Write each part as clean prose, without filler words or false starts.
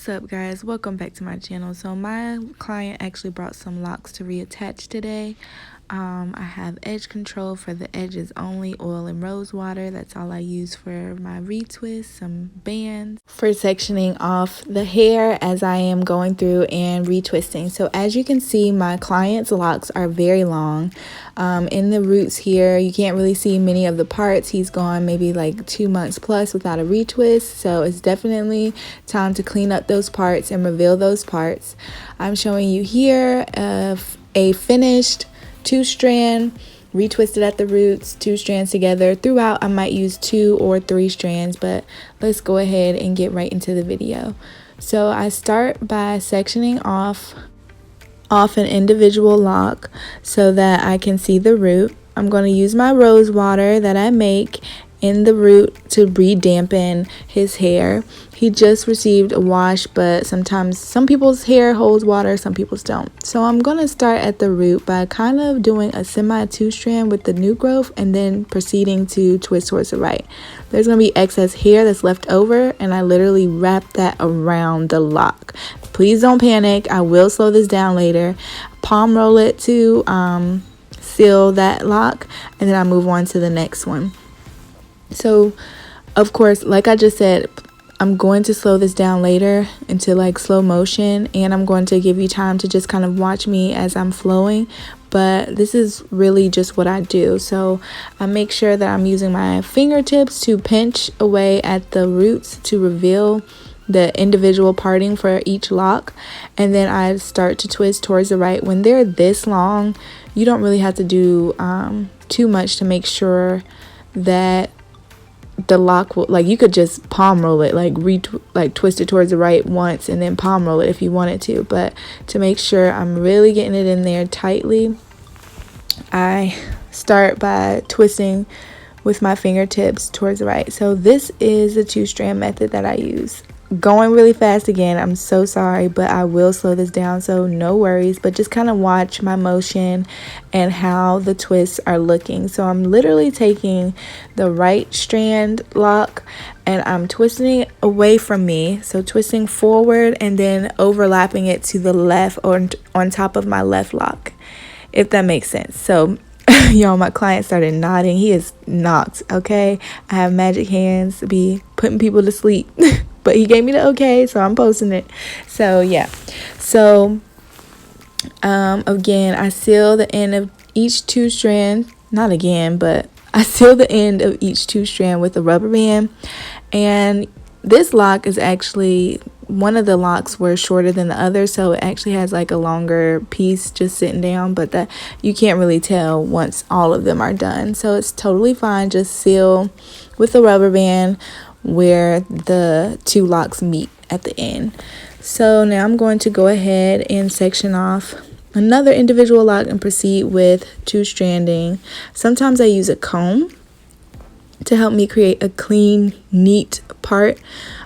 What's up, guys? Welcome back to my channel. So my client actually brought some locks to reattach today. I have edge control for the edges only, oil and rose water. That's all I use for my retwist, some bands for sectioning off the hair as I am going through and retwisting. So as you can see, my client's locks are very long. In the roots here, you can't really see many of the parts. He's gone maybe like 2 months plus without a retwist, so it's definitely time to clean up those parts and reveal those parts. I'm showing you here a finished 2-strand retwisted at the roots, 2 strands together. Throughout I might use 2 or 3 strands, but let's go ahead and get right into the video. So I start by sectioning off an individual lock so that I can see the root. I'm going to use my rose water that I make in the root to re-dampen his hair. He just received a wash, but sometimes some people's hair holds water, some people's don't. So I'm going to start at the root by kind of doing a semi 2-strand with the new growth and then proceeding to twist towards the right. There's going to be excess hair that's left over, and I literally wrap that around the lock. Please don't panic. I will slow this down later. Palm roll it to seal that lock, and then I move on to the next one. So, of course, like I just said, I'm going to slow this down later into like slow motion, and I'm going to give you time to just kind of watch me as I'm flowing. But this is really just what I do. So I make sure that I'm using my fingertips to pinch away at the roots to reveal the individual parting for each lock, and then I start to twist towards the right. When they're this long, you don't really have to do too much to make sure that the lock will, like, you could just palm roll it, like twist it towards the right once and then palm roll it if you wanted to, but to make sure I'm really getting it in there tightly, I start by twisting with my fingertips towards the right. So this is the 2-strand method that I use. Going really fast again, I'm so sorry, but I will slow this down, so no worries, but just kind of watch my motion and how the twists are looking. So I'm literally taking the right strand lock and I'm twisting it away from me, so twisting forward and then overlapping it to the left or on top of my left lock, if that makes sense. So y'all, my client started nodding. He is knocked, okay? I have magic hands to be putting people to sleep. But he gave me the okay, so I'm posting it. So yeah. So again, I seal the end of each 2-strand. Not again, but I seal the end of each 2-strand with a rubber band. And this lock is actually, one of the locks were shorter than the other, so it actually has like a longer piece just sitting down, but that you can't really tell once all of them are done. So it's totally fine. Just seal with a rubber band where the 2 locks meet at the end. So now I'm going to go ahead and section off another individual lock and proceed with 2-stranding. Sometimes I use a comb to help me create a clean, neat part.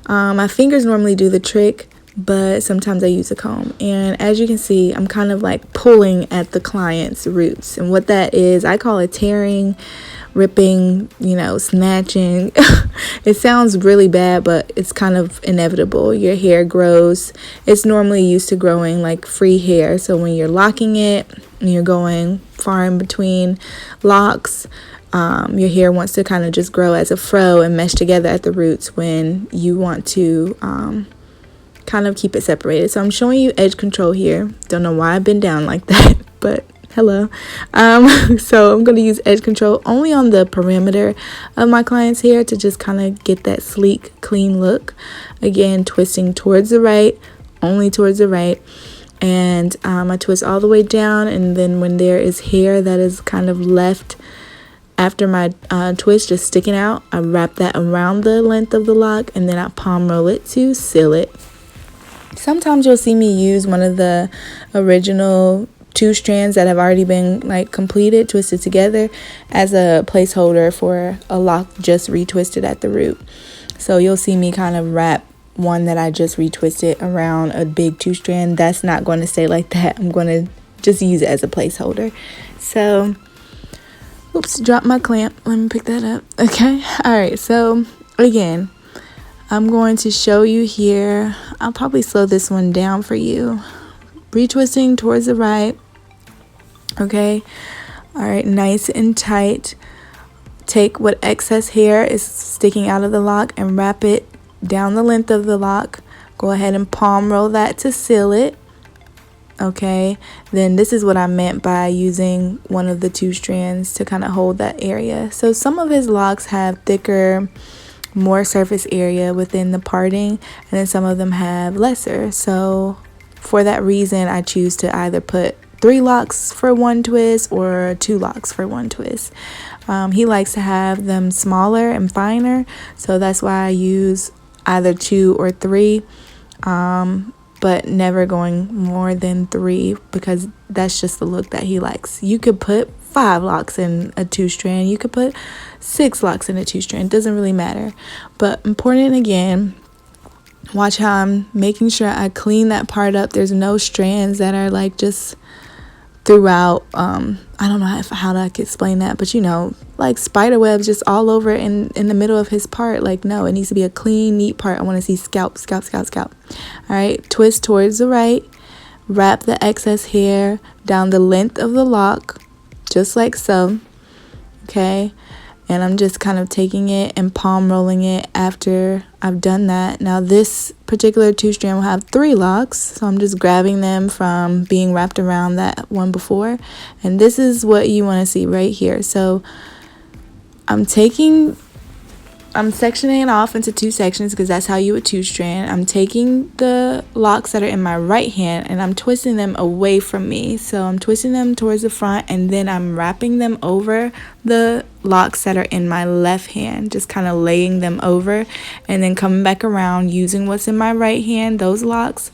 My fingers normally do the trick, but sometimes I use a comb. And as you can see, I'm kind of like pulling at the client's roots, and what that is, I call it tearing, ripping, snatching. It sounds really bad, but it's kind of inevitable. Your hair grows. It's normally used to growing like free hair, so when you're locking it and you're going far in between locks, your hair wants to kind of just grow as a fro and mesh together at the roots when you want to kind of keep it separated. So I'm showing you edge control here. Don't know why I've been down like that, but hello. So I'm going to use edge control only on the perimeter of my client's hair to just kind of get that sleek, clean look. Again, twisting towards the right, only towards the right. And I twist all the way down, and then when there is hair that is kind of left after my twist just sticking out, I wrap that around the length of the lock, and then I palm roll it to seal it. Sometimes you'll see me use one of the original 2 strands that have already been like completed, twisted together, as a placeholder for a lock just retwisted at the root. So you'll see me kind of wrap one that I just retwisted around a big 2-strand. That's not going to stay like that. I'm going to just use it as a placeholder. So oops, dropped my clamp. Let me pick that up. Okay. All right. So again, I'm going to show you here. I'll probably slow this one down for you. Retwisting towards the right. Okay. All right, nice and tight. Take what excess hair is sticking out of the lock and wrap it down the length of the lock. Go ahead and palm roll that to seal it. Okay, then this is what I meant by using one of the two strands to kind of hold that area. So some of his locks have thicker, more surface area within the parting, and then some of them have lesser. So for that reason, I choose to either put 3 locks for one twist or 2 locks for one twist. He likes to have them smaller and finer, so that's why I use either 2 or 3, but never going more than 3 because that's just the look that he likes. You could put 5 locks in a 2-strand, you could put 6 locks in a 2-strand, doesn't really matter. But important again, watch how I'm making sure I clean that part up. There's no strands that are like just throughout. I don't know how to explain that, but you know, like spider webs just all over in the middle of his part. Like, no, it needs to be a clean, neat part. I want to see scalp. All right, twist towards the right, wrap the excess hair down the length of the lock, just like so. Okay, and I'm just kind of taking it and palm rolling it after I've done that. Now this particular 2-strand will have 3 locks, so I'm just grabbing them from being wrapped around that one before, and this is what you want to see right here. So I'm sectioning it off into 2 sections because that's how you would 2-strand. I'm taking the locks that are in my right hand and I'm twisting them away from me. So I'm twisting them towards the front and then I'm wrapping them over the locks that are in my left hand, just kind of laying them over and then coming back around using what's in my right hand, those locks,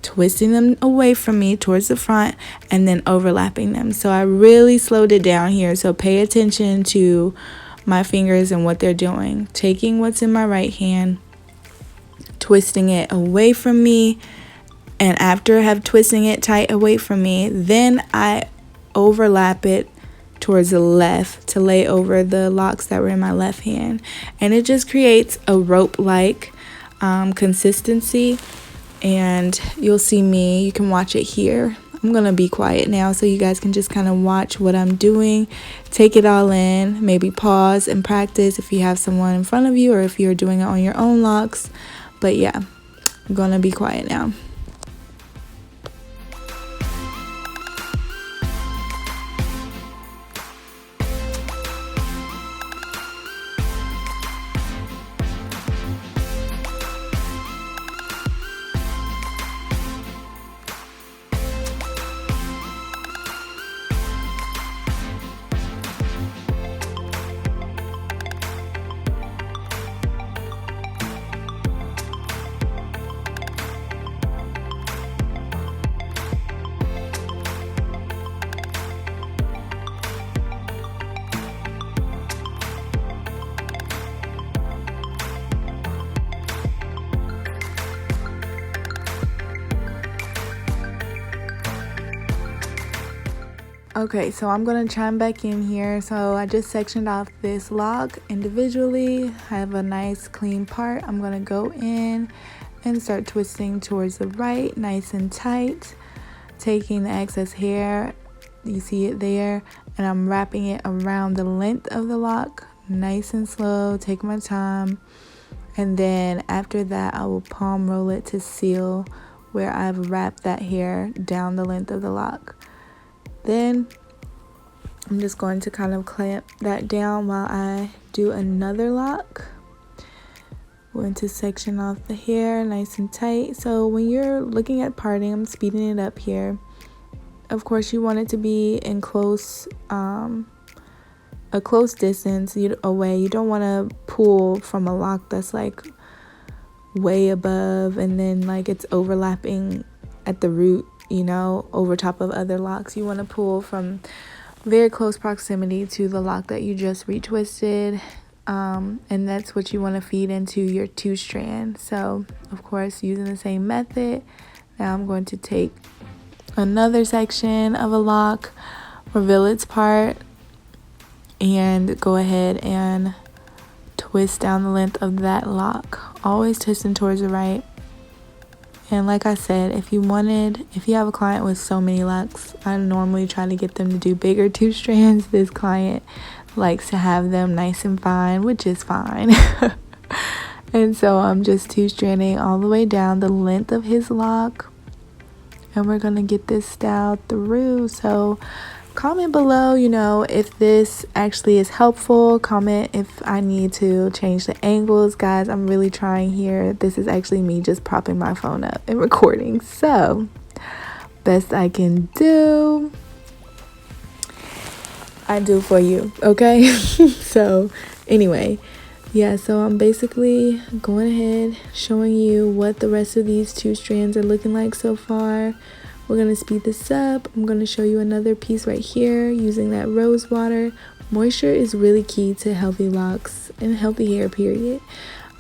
twisting them away from me towards the front and then overlapping them. So I really slowed it down here. So pay attention to my fingers and what they're doing. Taking what's in my right hand, twisting it away from me, and after I have twisting it tight away from me, then I overlap it towards the left to lay over the locks that were in my left hand, and it just creates a rope-like consistency. And you'll see me, you can watch it here. I'm gonna be quiet now so you guys can just kind of watch what I'm doing, take it all in, maybe pause and practice if you have someone in front of you or if you're doing it on your own locks. But yeah, I'm gonna be quiet now. Okay, so I'm going to chime back in here. So I just sectioned off this lock individually. I have a nice clean part. I'm going to go in and start twisting towards the right, nice and tight. Taking the excess hair, you see it there, and I'm wrapping it around the length of the lock, nice and slow, take my time. And then after that, I will palm roll it to seal where I've wrapped that hair down the length of the lock. Then I'm just going to kind of clamp that down while I do another lock. Going to section off the hair nice and tight. So when you're looking at parting, I'm speeding it up here. Of course, you want it to be in close, a close distance away. You don't want to pull from a lock that's like way above and then like it's overlapping at the root, you know, over top of other locks. You want to pull from very close proximity to the lock that you just retwisted, and that's what you want to feed into your 2-strand. So of course, using the same method, now I'm going to take another section of a lock, reveal its part, and go ahead and twist down the length of that lock, always twisting towards the right. And like I said, if you have a client with so many locks, I normally try to get them to do bigger 2 strands. This client likes to have them nice and fine, which is fine. And so I'm just 2-stranding all the way down the length of his lock, and we're gonna get this style through. So comment below, if this actually is helpful. Comment if I need to change the angles. Guys, I'm really trying here. This is actually me just propping my phone up and recording, so best I can do, I do for you, okay? So anyway, yeah, so I'm basically going ahead showing you what the rest of these 2 strands are looking like so far. We're going to speed this up. I'm going to show you another piece right here using that rose water. Moisture is really key to healthy locks and healthy hair, period.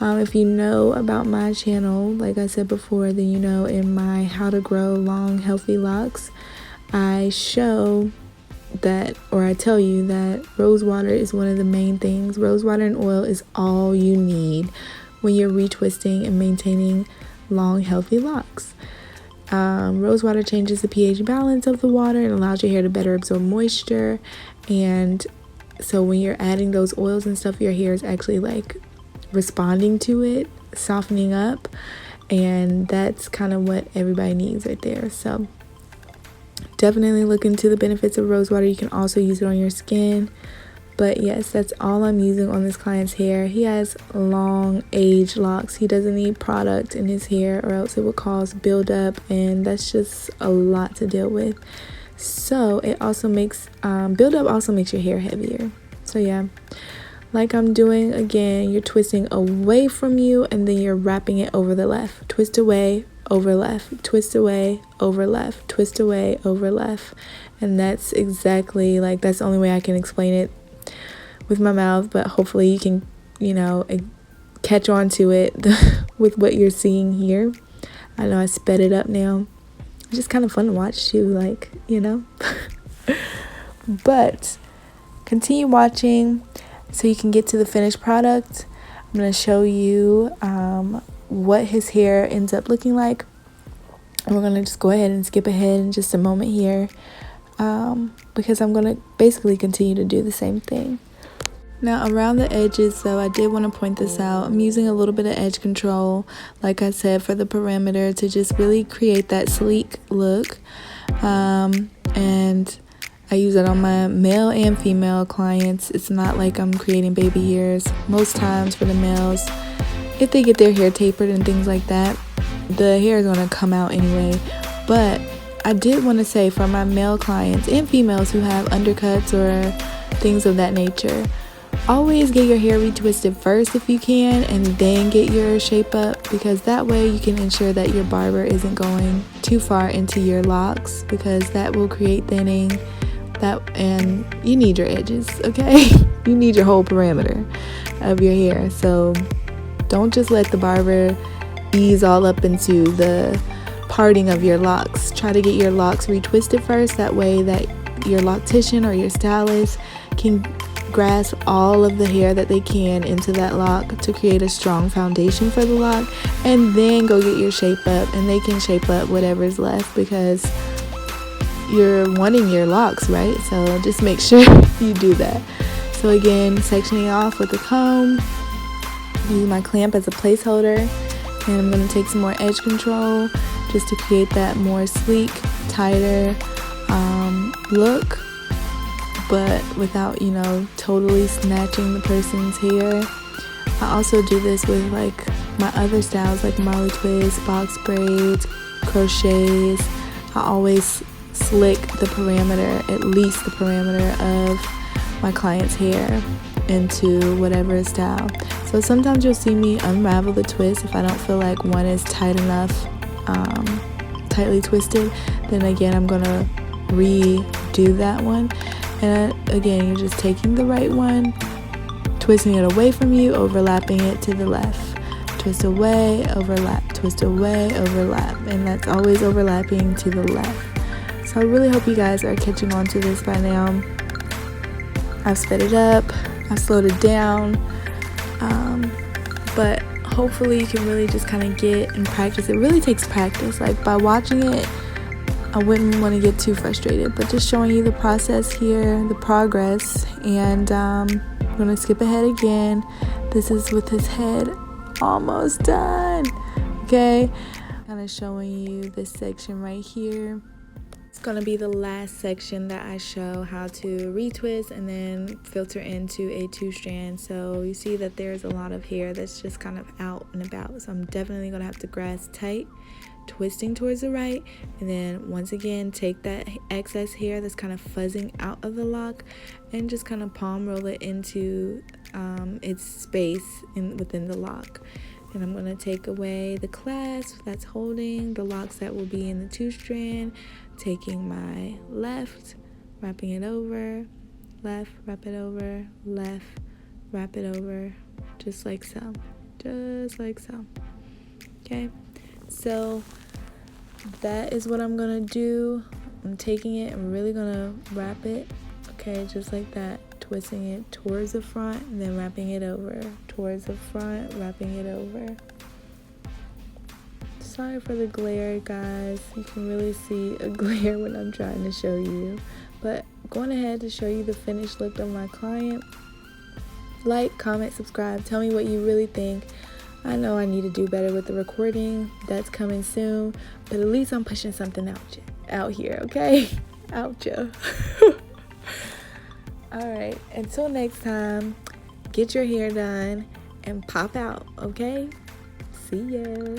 If you know about my channel, like I said before, then you know in my how to grow long healthy locks, I show that, or I tell you that rose water is one of the main things. Rose water and oil is all you need when you're retwisting and maintaining long healthy locks. Rose water changes the pH balance of the water and allows your hair to better absorb moisture. And so when you're adding those oils and stuff, your hair is actually like responding to it, softening up, and that's kind of what everybody needs right there. So definitely look into the benefits of rose water. You can also use it on your skin. But yes, that's all I'm using on this client's hair. He has long age locks. He doesn't need product in his hair or else it will cause buildup, and that's just a lot to deal with. So it also makes buildup also makes your hair heavier. So yeah, like I'm doing, again, you're twisting away from you and then you're wrapping it over the left. Twist away, over left, twist away, over left, twist away, over left. And that's exactly, like, that's the only way I can explain it with my mouth, but hopefully you can, catch on to it with what you're seeing here. I know I sped it up now. It's just kind of fun to watch too, but continue watching so you can get to the finished product. I'm going to show you what his hair ends up looking like, and we're going to just go ahead and skip ahead in just a moment here, because I'm going to basically continue to do the same thing. Now around the edges though, I did want to point this out. I'm using a little bit of edge control, like I said, for the perimeter to just really create that sleek look. And I use it on my male and female clients. It's not like I'm creating baby hairs. Most times for the males, if they get their hair tapered and things like that, the hair is going to come out anyway. But I did want to say, for my male clients and females who have undercuts or things of that nature, always get your hair retwisted first if you can, and then get your shape up, because that way you can ensure that your barber isn't going too far into your locks, because that will create thinning. And you need your edges, okay? You need your whole perimeter of your hair. So don't just let the barber ease all up into the parting of your locks. Try to get your locks retwisted first, that way that your loctician or your stylist can grasp all of the hair that they can into that lock to create a strong foundation for the lock, and then go get your shape up, and they can shape up whatever's left, because you're wanting your locks, right? So just make sure you do that. So again, sectioning off with a comb, using my clamp as a placeholder, and I'm going to take some more edge control just to create that more sleek, tighter look, but without, totally snatching the person's hair. I also do this with like my other styles, like Marley twists, box braids, crochets. I always slick the parameter, at least the parameter of my client's hair, into whatever style. So sometimes you'll see me unravel the twist if I don't feel like one is tight enough, tightly twisted. Then again, I'm gonna redo that one. And again, you're just taking the right one, twisting it away from you, overlapping it to the left. Twist away, overlap, twist away, overlap. And that's always overlapping to the left. So I really hope you guys are catching on to this by now. I've sped it up, I've slowed it down. But hopefully you can really just kind of get and practice. It really takes practice. Like, by watching it, I wouldn't want to get too frustrated, but just showing you the process here, the progress. And I'm gonna skip ahead again. This is with his head almost done. Okay, kind of showing you this section right here. It's gonna be the last section that I show how to retwist and then filter into a 2-strand. So you see that there's a lot of hair that's just kind of out and about, so I'm definitely gonna have to grasp tight, twisting towards the right, and then once again take that excess hair that's kind of fuzzing out of the lock and just kind of palm roll it into its space within the lock. And I'm going to take away the clasp that's holding the locks that will be in the 2-strand, taking my left, wrapping it over, left, wrap it over, left, wrap it over, just like so, okay? So that is what I'm going to do. I'm taking it, I'm really going to wrap it, okay, just like that, twisting it towards the front and then wrapping it over, towards the front, wrapping it over. Sorry for the glare, guys. You can really see a glare when I'm trying to show you, but going ahead to show you the finished look of my client. Like, comment, subscribe, tell me what you really think. I know I need to do better with the recording. That's coming soon, but at least I'm pushing something out here, okay? Out ya. Alright, until next time, get your hair done and pop out, okay? See ya.